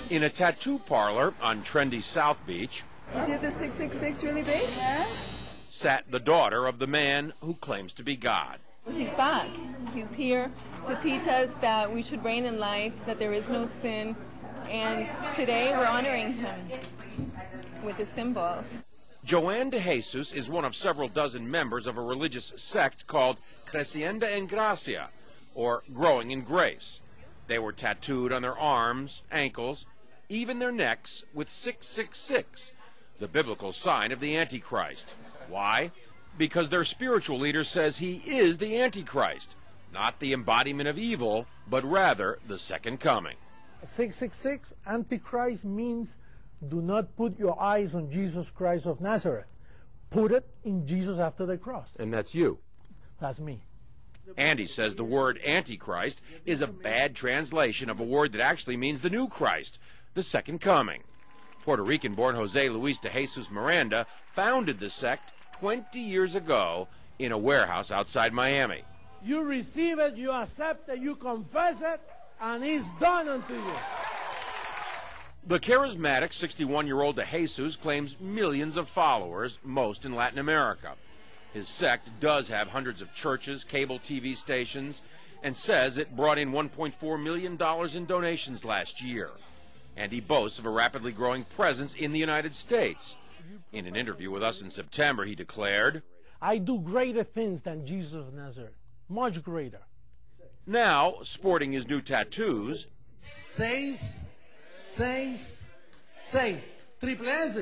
In a tattoo parlor on trendy South Beach, You did the 666 really big? Yeah. sat the daughter of the man who claims to be God. He's back. He's here to teach us that we should reign in life, that there is no sin, and today we're honoring him with a symbol. Joanne de Jesus is one of several dozen members of a religious sect called Creciendo en Gracia, or Growing in Grace. They were tattooed on their arms, ankles, even their necks with 666, the biblical sign of the Antichrist. Why? Because their spiritual leader says he is the Antichrist, not the embodiment of evil, but rather the second coming. 666, Antichrist, means do not put your eyes on Jesus Christ of Nazareth. Put it in Jesus after the cross. And that's you. That's me. Andy says the word Antichrist is a bad translation of a word that actually means the new Christ, the second coming. Puerto Rican-born Jose Luis de Jesus Miranda founded the sect 20 years ago in a warehouse outside Miami. You receive it, you accept it, you confess it, and it's done unto you. The charismatic 61-year-old de Jesus claims millions of followers, most in Latin America. His sect does have hundreds of churches, cable TV stations, and says it brought in $1.4 million in donations last year. And he boasts of a rapidly growing presence in the United States. In an interview with us in September, he declared, I do greater things than Jesus of Nazareth, much greater. Now, sporting his new tattoos, 666, triple S.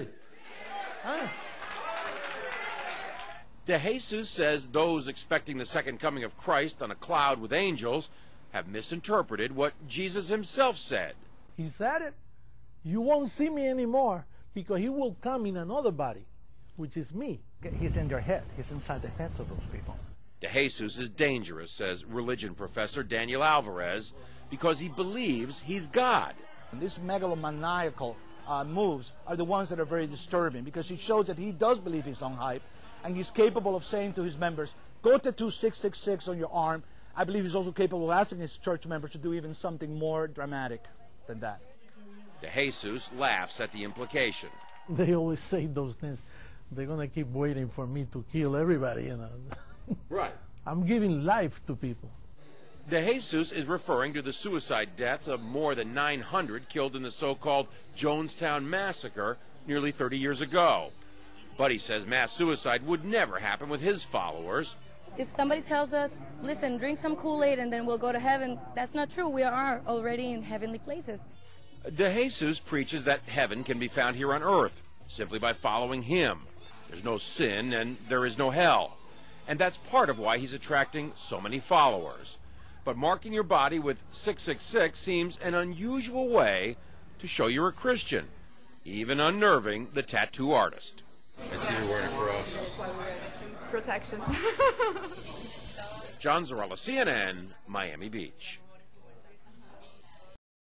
Huh? de Jesus says those expecting the second coming of Christ on a cloud with angels have misinterpreted what Jesus himself said. He said it. You won't see me anymore because he will come in another body, which is me. He's in their head. He's inside the heads of those people. De Jesus is dangerous, says religion professor Daniel Alvarez, because he believes he's God. And these megalomaniacal moves are the ones that are very disturbing because it shows that he does believe his own hype, and he's capable of saying to his members, go tattoo 666 on your arm. I believe he's also capable of asking his church members to do even something more dramatic than that. De Jesus laughs at the implication. They always say those things. They're going to keep waiting for me to kill everybody, you know. Right. I'm giving life to people. De Jesus is referring to the suicide deaths of more than 900 killed in the so-called Jonestown massacre nearly 30 years ago. But he says mass suicide would never happen with his followers. If somebody tells us, listen, drink some Kool-Aid and then we'll go to heaven, that's not true. We are already in heavenly places. De Jesus preaches that heaven can be found here on earth simply by following him. There's no sin and there is no hell. And that's part of why he's attracting so many followers. But marking your body with 666 seems an unusual way to show you're a Christian, even unnerving the tattoo artist. I see you're wearing a cross. Protection. John Zarella, CNN, Miami Beach.